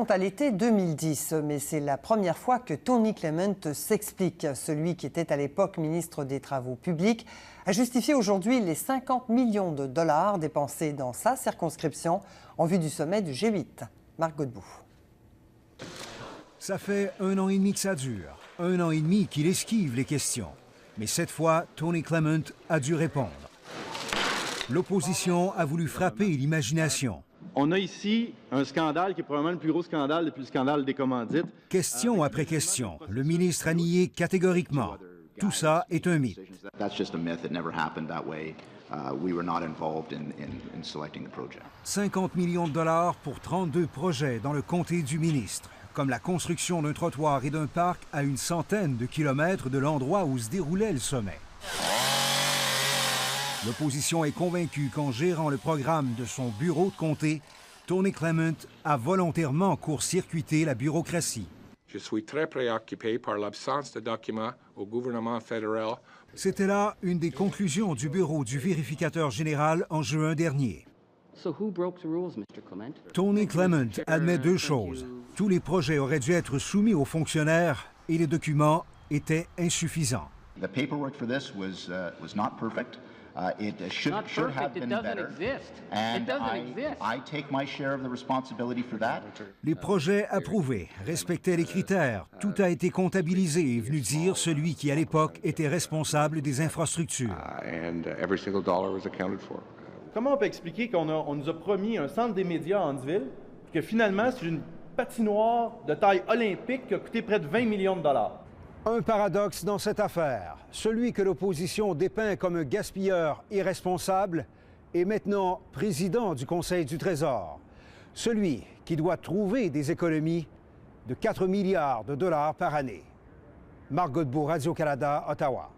remonte à l'été 2010, mais c'est la première fois que Tony Clement s'explique. Celui qui était à l'époque ministre des Travaux publics a justifié aujourd'hui les 50 millions de dollars dépensés dans sa circonscription en vue du sommet du G8. Marc Godbout. Ça fait 1 an et demi que ça dure. 1 an et demi qu'il esquive les questions. Mais cette fois, Tony Clement a dû répondre. L'opposition a voulu frapper l'imagination. On a ici un scandale qui est probablement le plus gros scandale depuis le scandale des commandites. Question après question, le ministre a nié catégoriquement. Tout ça est un mythe. 50 millions de dollars pour 32 projets dans le comté du ministre, comme la construction d'un trottoir et d'un parc à une centaine de kilomètres de l'endroit où se déroulait le sommet. L'opposition est convaincue qu'en gérant le programme de son bureau de comté, Tony Clement a volontairement court-circuité la bureaucratie. Je suis très préoccupé par l'absence de documents au gouvernement fédéral. C'était là une des conclusions du bureau du vérificateur général en juin dernier. Tony Clement admet 2 choses. Tous les projets auraient dû être soumis aux fonctionnaires et les documents étaient insuffisants. The paperwork for this was not perfect. It should have been better, and I take my share of the responsibility for that. Les projets approuvés respectaient les critères. Tout a été comptabilisé, est venu dire celui qui, à l'époque, était responsable des infrastructures. Comment on peut expliquer qu'on nous a promis un centre des médias à Huntsville, que finalement c'est une patinoire de taille olympique qui a coûté près de 20 millions de dollars? Un paradoxe dans cette affaire. Celui que l'opposition dépeint comme un gaspilleur irresponsable est maintenant président du Conseil du Trésor. Celui qui doit trouver des économies de 4 milliards de dollars par année. Marc Godbout, Radio-Canada, Ottawa.